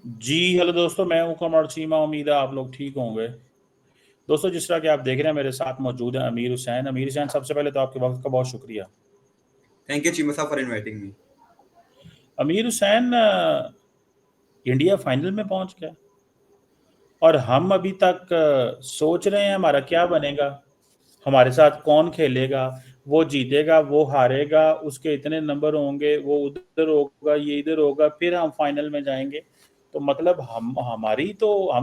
जी hello दोस्तों, मैं हूं कमर चीमा। उम्मीद है आप लोग ठीक होंगे। दोस्तों, जिस तरह कि आप देख रहे हैं, मेरे साथ मौजूद है अमीर हुसैन। अमीर हुसैन, सबसे पहले तो आपके वक्त का बहुत शुक्रिया। Thank you, Chima, for inviting me. अमीर हुसैन, इंडिया फाइनल में पहुंच गया और हम अभी तक सोच रहे हैं हमारा क्या बनेगा, हमारे साथ कौन खेलेगा, वो जीतेगा, वो हारेगा, उसके इतने नंबर होंगे, वो उधर होगा, ये इधर होगा, फिर हम फाइनल में जाएंगे। तो मतलब हम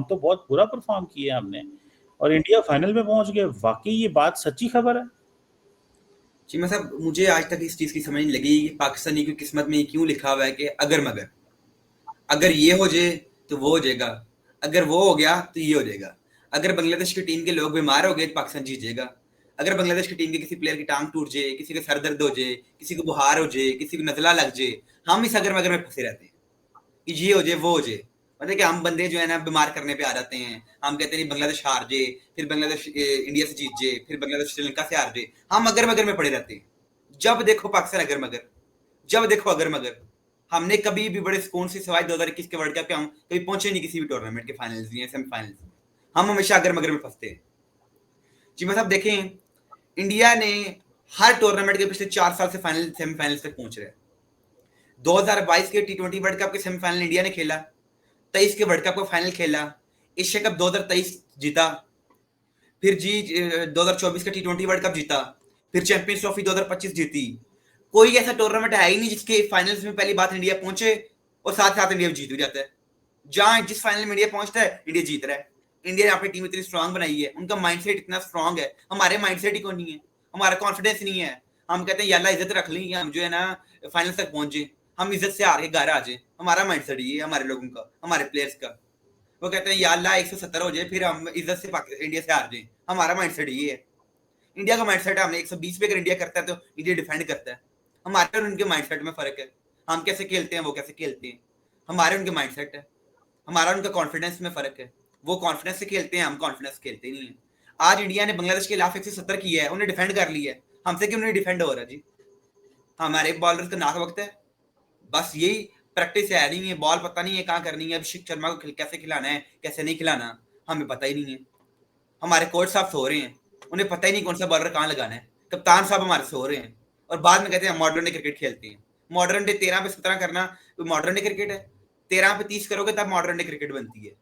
तो बहुत बुरा परफॉर्म किया हमने, और इंडिया फाइनल में पहुंच गए। वाकई ये बात सच्ची खबर है। चीमा साहब, मुझे आज तक इस चीज़ की समझ नहीं लगी कि पाकिस्तानी की किस्मत में क्यों लिखा हुआ है कि अगर मगर अगर ये हो जाए तो वो हो जाएगा, अगर वो हो गया तो ये हो जाएगा। अगर बांग्लादेश की टीम के लोग बीमार हो गए तो पाकिस्तान जीत जाएगा। अगर बांग्लादेश की टीम के किसी प्लेयर की टांग टूट जाए, किसी के सर दर्द हो जाए, किसी को बुखार हो जाए, किसी को नजला लग जाए, हम इस अगर मगर में फंसे रहते हैं कि ये हो जाए वो हो जाए। मतलब कि हम बंदे जो है ना बीमार करने पे आ जाते हैं। हम कहते हैं नहीं, बांग्लादेश हार जाए, फिर बांग्लादेश इंडिया से जीत जाए, फिर बांग्लादेश श्रीलंका से हार जाए। हम अगर मगर में पड़े रहते हैं। जब देखो पाकिस्तान अगर मगर, जब देखो अगर मगर। हमने कभी भी बड़े सुकून से सिवाय 2021 के वर्ल्ड कप के हम कभी पहुंचे नहीं किसी भी टूर्नामेंट के फाइनल्स में या सेमीफाइनल्स में। हम हमेशा अगर मगर में फंसते हैं। जी मैं साहब देखें, इंडिया ने हर टूर्नामेंट के पिछले 4 साल से फाइनल सेमीफाइनल्स तक पहुंच रहे हैं। 2022 के T20 वर्ल्ड कप के सेमीफाइनल इंडिया ने खेला, 23 के वर्ल्ड कप का फाइनल खेला, एशिया कप 2023 जीता, फिर जी 2024 का T20 वर्ल्ड कप जीता, फिर चैंपियंस ट्रॉफी 2025 जीती। कोई ऐसा टूर्नामेंट है ही नहीं जिसके फाइनल्स में पहली बात इंडिया पहुंचे और साथ साथ इंडिया जीत भी जाता है। जहां जिस फाइनल में इंडिया पहुंचता है, इंडिया जीत रहा है। इंडिया ने अपनी टीम इतनी स्ट्रांग बनाई है, उनका माइंडसेट इतना स्ट्रांग है। हमारे माइंडसेट ही को नहीं है, हमारा कॉन्फिडेंस नहीं है। हम कहते हैं याल्ला इज्जत रख ली, हम जो है ना फाइनल तक पहुंचे, हम इज्जत से हार के घर आ जाए। हमारा माइंडसेट ये है, हमारे लोगों का, हमारे प्लेयर्स का। वो कहते हैं या अल्लाह 170 हो जाए, फिर हम इज्जत से इंडिया से हार जाए। हमारा माइंडसेट ये है। इंडिया का माइंडसेट है, हमने 120 पे अगर इंडिया करता है तो इंडिया डिफेंड करता है। हमारे और उनके माइंडसेट में फर्क है। हम कैसे खेलते हैं, वो कैसे खेलते हैं। हमारे उनके माइंडसेट है, हमारा उनका कॉन्फिडेंस में फर्क है। वो कॉन्फिडेंस से खेलते हैं, हम कॉन्फिडेंस खेलते नहीं है। आज इंडिया ने बांग्लादेश के खिलाफ 170 किया है, उन्हें डिफेंड कर लिया है। हमसे क्यों नहीं डिफेंड हो रहा जी? हमारे बॉलर का नाक वक्त है। बस यही प्रैक्टिस है नहीं है, बॉल पता नहीं है कहाँ करनी है, अभिषेक शर्मा को कैसे खिलाना है, कैसे नहीं खिलाना, हमें पता ही नहीं है। हमारे कोच साहब सो रहे हैं, उन्हें पता ही नहीं कौन सा बॉलर कहाँ लगाना है। कप्तान साहब हमारे सो रहे हैं और बाद में कहते हैं मॉडर्न डे क्रिकेट खेलते हैं। मॉडर्न डे 13 पे 17 करना तो मॉडर्न डे क्रिकेट है? 13 पे 30 करोगे तब मॉडर्न डे क्रिकेट बनती है।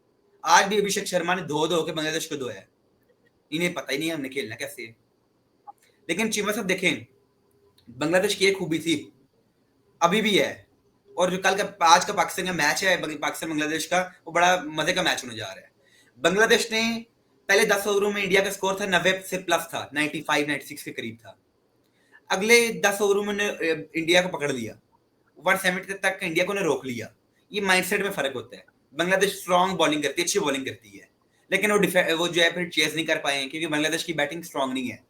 आज भी अभिषेक शर्मा ने धो धो के बांग्लादेश को धोया है। इन्हें पता ही नहीं है हमने खेलना कैसे है। लेकिन चीमा साहब देखें, बांग्लादेश की एक खूबी थी, अभी भी है। और जो कल का आज का पाकिस्तान का मैच है, पाकिस्तान बांग्लादेश का, वो बड़ा मजे का मैच होने जा रहा है। बांग्लादेश ने पहले 10 ओवरों में इंडिया का स्कोर था 90 से प्लस था, 95 96 के करीब था। अगले 10 ओवरों में इंडिया को पकड़ लिया, 170 तक इंडिया को ने रोक लिया। ये माइंडसेट में फर्क होता है। बांग्लादेश स्ट्रांग बॉलिंग करती है, अच्छी बॉलिंग करती है, लेकिन वो जो है फिर चेस नहीं कर पाए क्योंकि बांग्लादेश की बैटिंग स्ट्रांग नहीं है।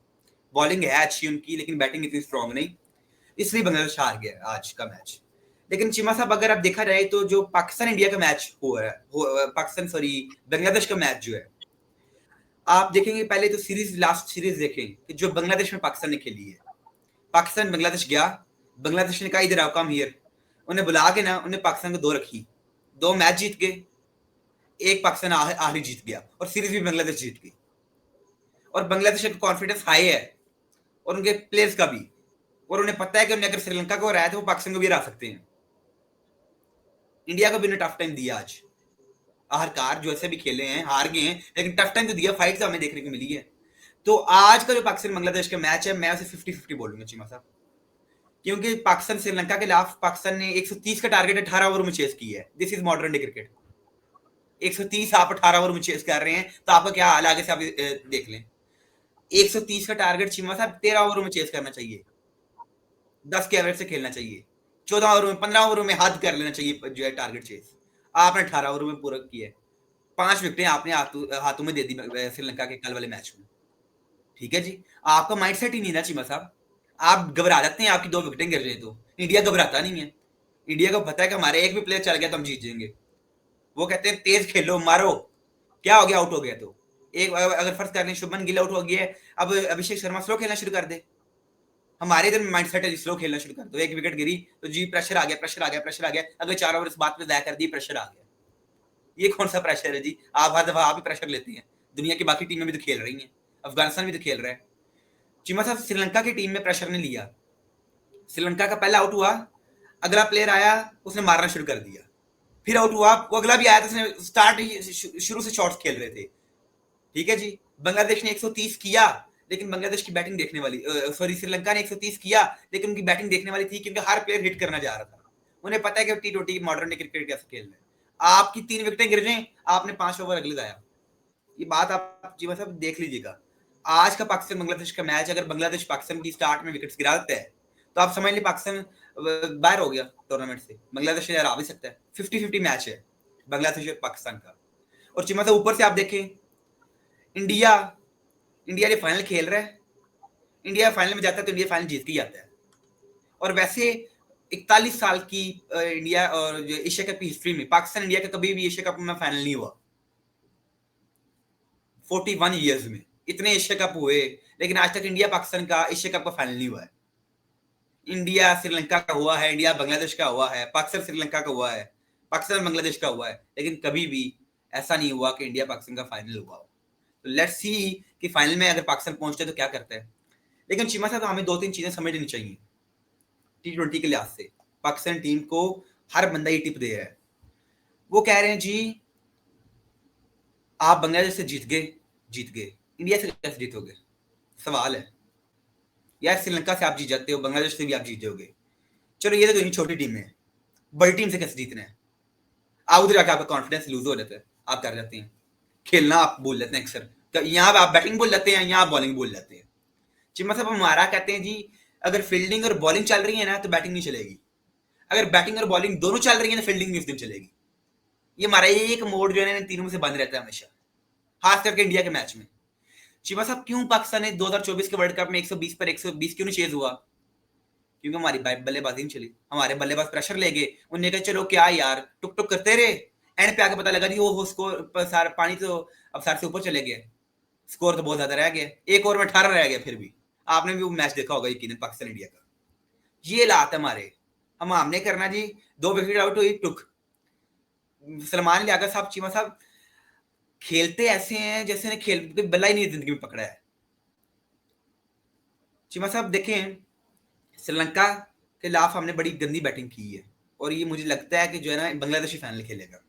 बॉलिंग है अच्छी उनकी, लेकिन बैटिंग इतनी स्ट्रांग नहीं, इसलिए बांग्लादेश हार गया आज का मैच। लेकिन चीमा साहब, अगर आप देखा जाए तो जो पाकिस्तान इंडिया का मैच हो रहा है, पाकिस्तान सॉरी बांग्लादेश का मैच जो है, आप देखेंगे पहले तो सीरीज, लास्ट सीरीज देखें कि जो बांग्लादेश में पाकिस्तान ने खेली है। पाकिस्तान बांग्लादेश गया, बांग्लादेश ने कहा इधर आओ, कम हियर। उन्हें बुला के ना, उन्हें पाकिस्तान को दो रखी, दो मैच जीत गए, एक पाकिस्तान आखिरी जीत गया और सीरीज भी बांग्लादेश जीत गई। और बांग्लादेश का कॉन्फिडेंस हाई है और उनके प्लेयर्स का भी। और उन्हें पता है कि उन्हें अगर श्रीलंका को हराया तो वो पाकिस्तान को भी हरा सकते हैं। इंडिया को भी उन्हें टफ टाइम दिया आज। आखिरकार जो ऐसे भी खेले हैं, हार गए हैं, लेकिन टफ टाइम तो दिया, फाइट तो हमें देखने को मिली है। तो आज का जो पाकिस्तान बांग्लादेश का मैच है, मैं उसे 50-50 बोलूंगा चीमा साहब। क्योंकि पाकिस्तान श्रीलंका के खिलाफ पाकिस्तान ने 130 का टारगेट 18 ओवर में चेस की है। This is modern day cricket. 130 आप 18 ओवर में चेस कर रहे हैं तो आपका क्या हाल आगे से आप देख लें। 130 का टारगेट चीमा साहब 13 ओवर में चेस करना चाहिए, 10 के एवरेज से खेलना चाहिए, 14 ओवर में, 15 ओवर में हद कर लेना चाहिए जो है टारगेट चेस। आपने 18 ओवर में पूरा किया है। 5 विकेटें आपने हाथों में दे दी श्रीलंका के कल वाले मैच में। ठीक है जी, आपका माइंडसेट ही नहीं ना चीमा साहब। आप घबरा जाते हैं आपकी 2 विकेटें गिर जाए तो। इंडिया घबराता नहीं है। इंडिया को पता है कि हमारे एक भी प्लेयर चल गया तो हम जीत जाएंगे। वो कहते हैं तेज खेलो, मारो। क्या हो गया आउट हो गया तो? एक अगर फर्ज कर लें शुभमन गिल आउट हो गया है, अब अभिषेक शर्मा स्लो खेलना शुरू कर दे। हमारे इधर माइंडसेट है स्लो खेलना शुरू कर दो, एक विकेट गिरी तो जी प्रेशर आ गया, प्रेशर आ गया, प्रेशर आ गया, अगले 4 ओवर इस बात पे तय कर दी, प्रेशर आ गया। ये कौन सा प्रेशर है जी? आप हर दफा आप ही प्रेशर लेते हैं, दुनिया की बाकी टीमें भी तो खेल रही हैं, अफगानिस्तान भी तो खेल रहा है। चीमा साहब श्रीलंका की टीम में प्रेशर नहीं लिया, श्रीलंका का पहला आउट हुआ, अगला प्लेयर आया, उसने मारना शुरू कर दिया, फिर आउट हुआ, वो अगला भी आया तो उसने स्टार्ट शुरू से शॉट्स खेल रहे थे, ठीक है जी। बांग्लादेश ने 130 किया, लेकिन बांग्लादेश की बैटिंग देखने वाली, सॉरी श्रीलंका ने 130 किया, लेकिन उनकी बैटिंग देखने वाली थी, क्योंकि हर प्लेयर हिट करना जा रहा था, उन्हें पता है कि टी20 मॉडर्न क्रिकेट कैसे खेलना है। आपकी 3 विकेटें गिर जाएं, आपने 5 ओवर अगले लगाया। ये बात आप जी मतलब देख लीजिएगा, आज का पाकिस्तान बांग्लादेश का मैच, अगर बांग्लादेश पाकिस्तान की स्टार्ट में विकेट्स गिरा देता है, तो आप समझ लीजिए पाकिस्तान बाहर हो गया टूर्नामेंट से, बांग्लादेश यार आ भी सकता है। 50-50 मैच है बांग्लादेश और पाकिस्तान का। और चिमा साहब ऊपर से आप देखें, इंडिया ने फाइनल खेल रहा है, इंडिया फाइनल में जाता है तो इंडिया फाइनल जीत के ही आता है। और वैसे 41 साल की इंडिया और एशिया कप की हिस्ट्री में पाकिस्तान इंडिया का कभी भी एशिया कप में फाइनल नहीं हुआ। 41 ईयर्स में इतने एशिया कप हुए, लेकिन आज तक इंडिया पाकिस्तान का एशिया कप का फाइनल नहीं हुआ है। इंडिया श्रीलंका का हुआ है, इंडिया बांग्लादेश का हुआ है, पाकिस्तान श्रीलंका का हुआ है, पाकिस्तान बांग्लादेश का हुआ है, लेकिन कभी भी ऐसा नहीं हुआ कि इंडिया पाकिस्तान का फाइनल हुआ हो। तो लेट्स सी कि फाइनल में अगर पाकिस्तान पहुंचते तो क्या करता है। लेकिन चीमा साहब हमें 2-3 चीजें समझनी चाहिए टी20 के लिहाज से। पाकिस्तान टीम को हर बंदा ये टिप दे रहा है, वो कह रहे हैं जी आप बांग्लादेश से जीत गए, इंडिया से कैसे जीतोगे? सवाल है यार, श्रीलंका से आप जीत जाते हो, बांग्लादेश से भी आप जीत जाओगे, चलो ये तो छोटी टीम है, बड़ी टीम से कैसे जीतना है? आप उधर जाकर आपका कॉन्फिडेंस लूज हो जाता है, आप कर जाते हैं, खेलना आप भूल जाते हैं अक्सर, यहाँ आप बैटिंग भूल जाते हैं, यहाँ आप बॉलिंग भूल जाते हैं। चिम्मा साहब हमारा कहते हैं जी अगर फील्डिंग और बॉलिंग चल रही है ना तो बैटिंग नहीं चलेगी, अगर बैटिंग और बॉलिंग दोनों चल रही है तो फील्डिंग नहीं उस दिन चलेगी। ये हमारा एक मोड जो है तीनों में से बंद रहता है हमेशा, खास करके इंडिया के मैच में। चिमा साहब क्यों पाकिस्तान ने 2024 के वर्ल्ड कप में 120 पर 120 क्यों नहीं चेज हुआ? क्योंकि हमारी बल्लेबाजी नहीं चली, हमारे बल्लेबाज प्रेशर ले गए, उन्होंने कहा चलो क्या यार टुक टुक करते रहे, एंड पे आके पता लगा जी वो स्कोर सार पानी तो अब सार से ऊपर चले गए, स्कोर तो बहुत ज्यादा रह गया, एक ओवर में 18 रह गया। फिर भी आपने भी वो मैच देखा होगा यकीनन पाकिस्तान इंडिया का। ये लात है हमारे, हमने करना जी 2 विकेट आउट हुई टुक। सलमान लियाकत साहब चीमा साहब खेलते ऐसे हैं जैसे ने खेल बल्ला ही नहीं जिंदगी में पकड़ा है। चीमा साहब देखें श्रीलंका के खिलाफ हमने बड़ी गंदी बैटिंग की है, और ये मुझे लगता है कि जो है ना बांग्लादेश ही फाइनल खेलेगा।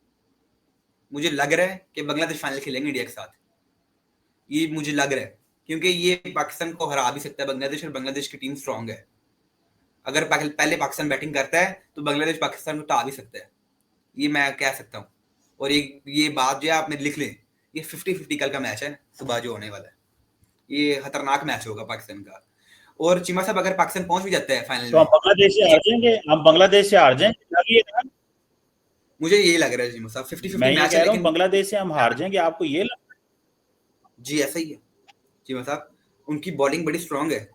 मुझे लग रहा है कि बांग्लादेश फाइनल खेलेंगे इंडिया के साथ, ये मुझे लग रहा है, क्योंकि ये पाकिस्तान को हरा भी सकता है बांग्लादेश, और बांग्लादेश की टीम स्ट्रांग है। अगर पहले पाकिस्तान बैटिंग करता है तो बांग्लादेश पाकिस्तान को हरा भी सकता है, ये मैं कह सकता हूँ। और ये बात जो है आप मेरे लिख लें, ये 50-50 कल का मैच है सुबह जो होने वाला है, ये खतरनाक मैच होगा पाकिस्तान का। और चिमा साहब अगर पाकिस्तान पहुंच भी जाता है फाइनल तो हम बांग्लादेश से हार जाएंगे, हम बांग्लादेश से हार जाएंगे, मुझे ये लग रहा है चिमा साहब 50-50 मैं ये मैच कह है, रहा हूँ लेकिन बांग्लादेश से हम हार जाएंगे, आपको ये लग रहा है? जी ऐसा ही है चिमा साहब, उनकी बॉलिंग बड़ी स्ट्रांग है,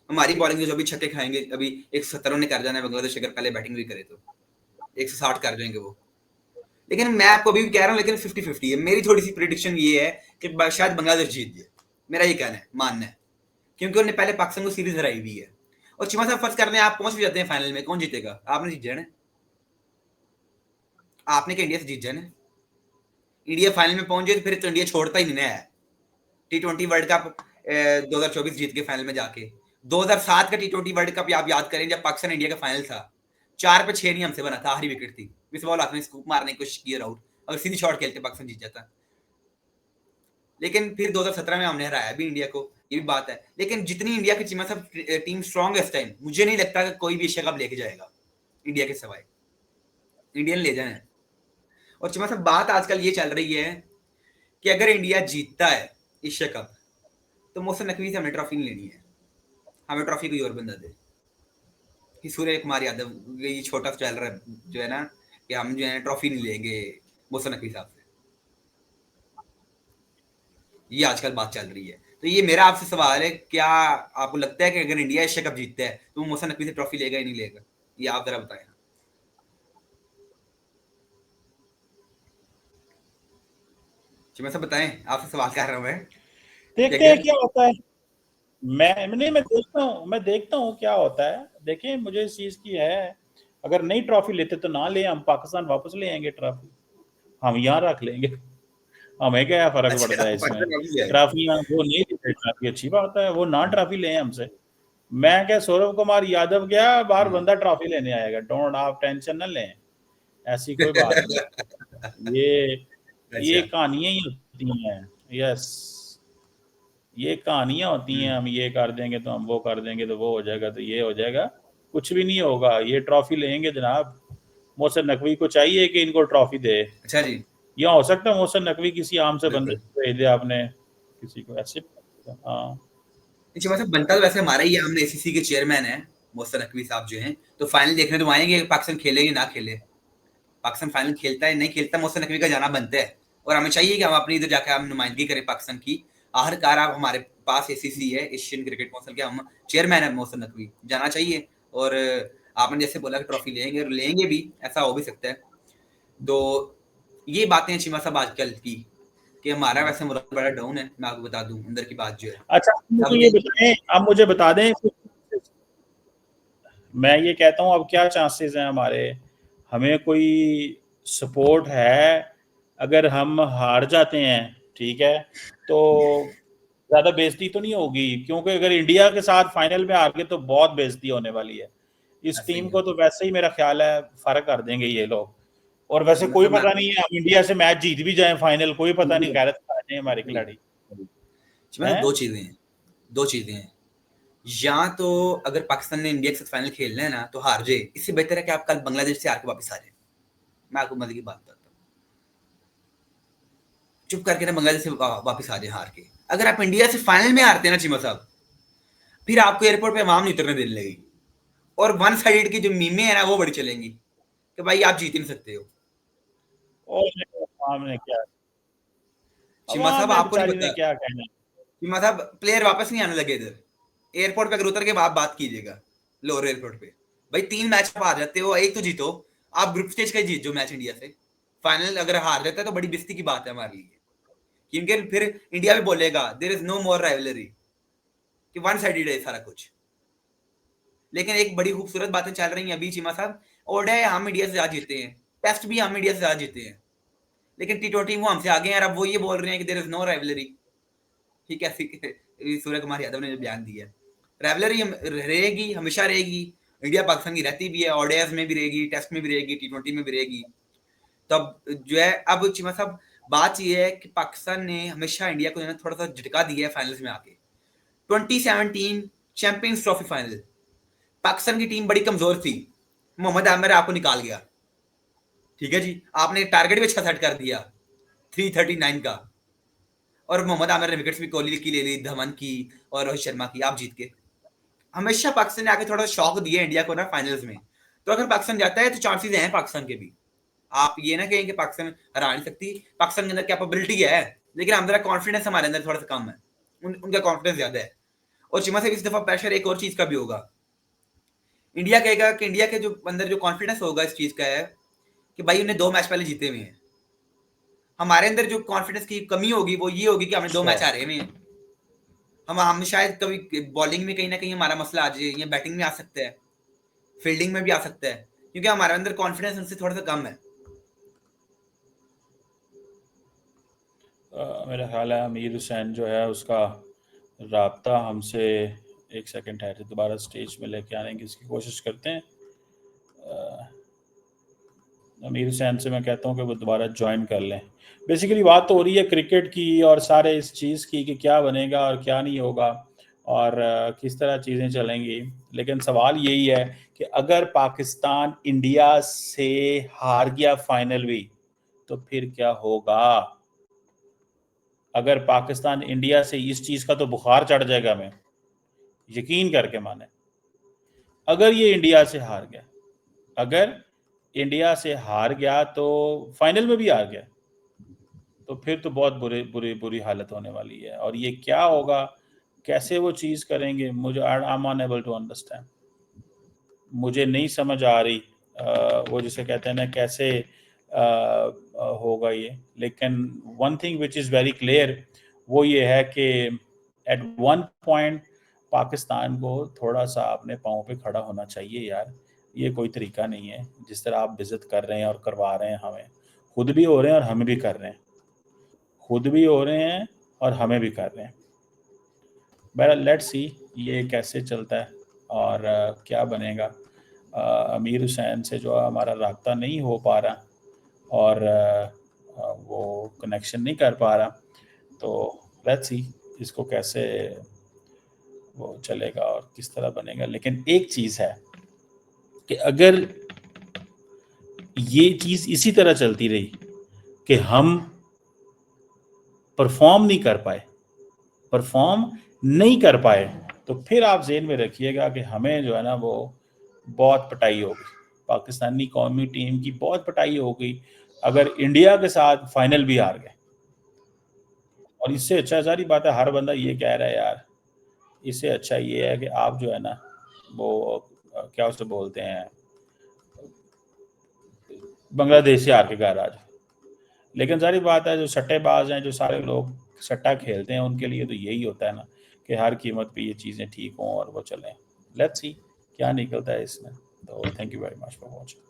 हमारी बॉलिंग जो अभी छक्के खाएंगे, अभी 170 ने कर जाना है बांग्लादेश अगर पहले बैटिंग भी करे तो 160 कर जाएंगे वो। लेकिन मैं आपको अभी भी कह रहा हूँ, लेकिन 50-50 है। मेरी थोड़ी सी प्रेडिक्शन ये है कि शायद बांग्लादेश जीत जाए, मेरा ये कहना है, मानना है, क्योंकि उन्होंने पहले पाकिस्तान को सीरीज हराई हुई है। और चिमा साहब फर्ज करने आप पहुंच भी जाते हैं फाइनल में, कौन जीतेगा? आपने जीत जाना, आपने क्या इंडिया से जीत जाना। इंडिया फाइनल में पहुंच जाए तो फिर तो इंडिया छोड़ता ही नहीं है टी20 वर्ल्ड कप 2024 जीत के फाइनल में जाके। 2007 का टी20 वर्ल्ड कप आप याद करें, जब पाकिस्तान इंडिया का फाइनल था, 4 पे 6 नहीं हमसे बना था, आखिरी विकेट थी, मिस बॉल आपने स्कूप मारने की कोशिश की आउट, अगर सीधी शॉट खेलते पाकिस्तान जीत जाता। लेकिन फिर 2017 में हमने हराया भी इंडिया को, ये भी बात है। लेकिन जितनी इंडिया की चिमा सब टीम स्ट्रांग है इस टाइम, मुझे नहीं लगता कि कोई भी एशिया कप लेके जाएगा इंडिया के सिवाय, इंडियन ले जाए। और चिमा साहब बात आजकल ये चल रही है कि अगर इंडिया जीतता है एशिया कप तो मोहसिन नकवी से हमें ट्रॉफी नहीं लेनी है, हमें ट्रॉफी कोई और बंदा दे। कि सूर्य कुमार यादव ये छोटा चल रहा है जो है ना, कि हम जो है ट्रॉफी नहीं लेंगे मोहसिन नकवी साहब से, ये आजकल बात चल रही है। तो ये मेरा आपसे सवाल है, क्या आपको लगता है कि अगर इंडिया एशिया कप जीतता है तो मोहसिन नकवी से ट्रॉफी लेगा या नहीं लेगा? ये आप जरा बताएं। मैं सब बताएं, आपसे सवाल कर रहा हूं मैं, देखते हैं क्या होता है। मैं देखता हूँ क्या होता है। देखिए मुझे इस चीज की है, अगर नई ट्रॉफी लेते तो ना ले, हम पाकिस्तान वापस ले आएंगे ट्रॉफी। हम यहाँ रख लेंगे, हमें क्या फर्क पड़ता अच्छा, है इसमें। पाकिस्तान अभी है। ट्रॉफियां वो नहीं देते, ट्रॉफी अच्छी बात है, वो ना ट्रॉफी लें हमसे। मैं क्या, सौरभ कुमार यादव क्या बाहर बंदा ट्रॉफी लेने आएगा, डोंट, आप टेंशन ना लें, ऐसी कोई बात नहीं। ये अच्छा। कहानियां ही होती हैं। यस, ये कहानियां होती हैं, हम्म। हम ये कर देंगे तो हम वो कर देंगे तो वो हो जाएगा तो ये हो जाएगा। कुछ भी नहीं होगा, ये ट्रॉफी लेंगे जनाब। मोहसिन नकवी को चाहिए कि इनको ट्रॉफी दे। अच्छा जी। या हो सकता है मोहसिन नकवी किसी आम से बंदे बिल्कुल। को भेज दे आपने, किसी को ऐसे। हाँ। अच्छा, मतलब बनता तो वैसे हमारा ही है, हमने एसीसी के चेयरमैन है मोहसिन नकवी साहब जो हैं, तो फाइनल देखने तो आएंगे, पाकिस्तान खेले कि ना खेले। पाकिस्तान फाइनल खेलता है नहीं खेलता, मोहसिन नकवी का जाना बनता है। और हमें चाहिए कि हम अपनी इधर जाकर हम नुमाइंदगी करें पाकिस्तान की। आखिरकार आप हमारे पास एसीसी है, एशियन क्रिकेट काउंसिल के हम चेयरमैन है मोहसिन नकवी, जाना चाहिए। और आपने जैसे बोला कि ट्रॉफी लेंगे और लेंगे भी, ऐसा हो भी सकता है। तो ये बातें हैं चीमा साहब आजकल की, कि हमारा वैसे मुराद बड़ा डाउन है, मैं आपको बता दूं अंदर की बात जो है। अच्छा, सब मुझे ये कहीं बताएं, आप मुझे बता दें, मैं ये कहता हूँ अब क्या चांसेस हैं हमारे, हमें कोई सपोर्ट है? अगर हम हार जाते हैं, ठीक है, तो ज्यादा बेइज्जती तो नहीं होगी? क्योंकि अगर इंडिया के साथ फाइनल में हार गए तो बहुत बेइज्जती होने वाली है। इस ऐसे ही टीम है। को तो वैसे ही मेरा ख्याल है फर्क कर देंगे ये लोग। और वैसे चीमा कोई साहब मैं पता आपको नहीं है, हम इंडिया से मैच जीत भी जाए फाइनल, कोई पता नहीं, गैरत आ जाए हमारे खिलाड़ी चीमा साहब हैं। दो चीजें हैं, दो चीजें हैं। या तो अगर पाकिस्तान ने इंडिया के साथ फाइनल खेलना है ना तो हार जाए, इससे बेहतर है कि आप कल बांग्लादेश से हार के वापस आ जाए। मैं आपको मजे की बात बताता हूँ, चुप करके ना बांग्लादेश से वापस आ जाए हार के। अगर आप इंडिया से फाइनल में हारते हैं ना चीमा साहब, फिर आपको एयरपोर्ट पे आवाम नहीं उतरने देने लगेगी। और वन साइड की जो मीमें है ना वो बड़ी चलेंगी, कि भाई आप जीत ही नहीं सकते हो। और आवाम ने क्या, चीमा आवाम साहब ने आपको नहीं बेचारी ने पता, क्या कहना। चीमा साहब प्लेयर वापस नहीं आने लगे इधर। एयरपोर्ट पे अगर उतर के आप बात कीजिएगा, लोअर एयरपोर्ट पे, भाई 3 मैच आप हार जाते हो, एक तो जीतो। आप ग्रुप स्टेज का ही जीत जो मैच इंडिया से, फाइनल अगर हार जाता है तो बड़ी बेइज्जती की बात है हमारे लिए। क्योंकि फिर इंडिया भी बोलेगा there is no more rivalry, कि वन साइडेड है सारा कुछ। लेकिन एक बड़ी खूबसूरत बातें चल रही हैं अभी चीमा साहब। ओडीआई हम इंडिया से ज्यादा जीते हैं, टेस्ट भी हम इंडिया से ज्यादा जीते हैं, लेकिन टी20 वो हमसे आगे हैं। और अब वो ये बोल रहे हैं कि देयर इज नो राइवलरी। ठीक है, सूर्य कुमार यादव ने जो बयान दिया है, राइवलरी रहेगी, हमेशा रहेगी। इंडिया पाकिस्तान की रहती भी है, ओडीआईज में भी रहेगी, टेस्ट में भी रहेगी, टी20 में भी रहेगी। तब जो है अब चीमा साहब, बात ये है कि पाकिस्तान ने हमेशा इंडिया को थोड़ा सा झटका दिया है फाइनल्स में आके। 2017 चैंपियंस ट्रॉफी फाइनल, पाकिस्तान की टीम बड़ी कमजोर थी, मोहम्मद आमिर आपको निकाल गया। ठीक है जी, आपने टारगेट भी अच्छा सेट कर दिया 339 का, और मोहम्मद आमिर ने विकेट्स भी कोहली की ले ली, धवन की और रोहित शर्मा की, आप जीत के। हमेशा पाकिस्तान ने आके थोड़ा शौक दिया इंडिया को ना फाइनल्स में। तो अगर पाकिस्तान जाता है तो चांसेस हैं पाकिस्तान के भी। आप ये ना कहें कि पाकिस्तान हरा नहीं सकती, पाकिस्तान के अंदर कैपेबिलिटी है, लेकिन हमारा कॉन्फिडेंस हमारे अंदर थोड़ा सा कम है, उनका कॉन्फिडेंस ज्यादा है। और चिमा से इस दफा प्रेशर एक और चीज का भी होगा। इंडिया कहेगा कि इंडिया के जो अंदर जो कॉन्फिडेंस होगा इस चीज का है कि भाई उन्हें 2 मैच पहले जीते हुए हैं। हमारे अंदर जो कॉन्फिडेंस की कमी होगी वो ये होगी कि हमने 2 मैच अच्छा, हारे हुए हैं। हम शायद कभी बॉलिंग में कहीं ना कहीं हमारा मसला आ जाए, या बैटिंग में आ सकता है, फील्डिंग में भी आ सकता है, क्योंकि हमारे अंदर कॉन्फिडेंस उनसे थोड़ा सा कम है। मेरा ख्याल है अमीर हुसैन जो है उसका राब्ता हमसे, एक सेकंड ठहरे, दोबारा स्टेज में लेके आने की इसकी कोशिश करते हैं। अमीर हुसैन से मैं कहता हूँ कि वो दोबारा ज्वाइन कर लें। बेसिकली बात तो हो रही है क्रिकेट की और सारे इस चीज़ की कि क्या बनेगा और क्या नहीं होगा, और किस तरह चीज़ें चलेंगी। लेकिन सवाल यही है कि अगर पाकिस्तान इंडिया से हार गया फाइनल भी, तो फिर क्या होगा? अगर पाकिस्तान इंडिया से, इस चीज़ का तो बुखार चढ़ जाएगा, हमें यकीन करके माने। अगर ये इंडिया से हार गया, अगर इंडिया से हार गया तो फाइनल में भी हार गया, तो फिर तो बहुत बुरी बुरी बुरी हालत होने वाली है। और ये क्या होगा, कैसे वो चीज़ करेंगे, मुझे I am unable to understand. मुझे नहीं समझ आ रही वो जिसे कहते हैं ना कैसे होगा ये। लेकिन one thing which is very clear, वो ये है कि एट वन पॉइंट पाकिस्तान को थोड़ा सा अपने पाँव पे खड़ा होना चाहिए यार। ये कोई तरीका नहीं है जिस तरह आप विजिट कर रहे हैं और करवा रहे हैं हमें। खुद भी हो रहे हैं और हमें भी कर रहे हैं, खुद भी हो रहे हैं और हमें भी कर रहे हैं। बहरहाल लेट्स सी ये कैसे चलता है और क्या बनेगा। अमीर हुसैन से जो है हमारा राब्ता नहीं हो पा रहा और वो कनेक्शन नहीं कर पा रहा, तो लेट्स सी इसको कैसे वो चलेगा और किस तरह बनेगा। लेकिन एक चीज़ है कि अगर ये चीज़ इसी तरह चलती रही कि हम परफॉर्म नहीं कर पाए, तो फिर आप जेहन में रखिएगा कि हमें जो है ना वो बहुत पिटाई होगी, पाकिस्तानी कौमी टीम की बहुत पिटाई होगी अगर इंडिया के साथ फाइनल भी हार गए। और इससे अच्छा सारी बात है, हर बंदा ये कह रहा है यार, इससे अच्छा ये है कि आप जो है ना वो क्या उसे बोलते हैं, बांग्लादेश से हार के घर आ जाओ। लेकिन सारी बात है, जो सट्टेबाज हैं, जो सारे लोग सट्टा खेलते हैं, उनके लिए तो यही होता है ना कि हर कीमत पे ये चीज़ें ठीक हों और वो चलें। लेट्स सी क्या निकलता है इसमें। तो thank you very much for watching.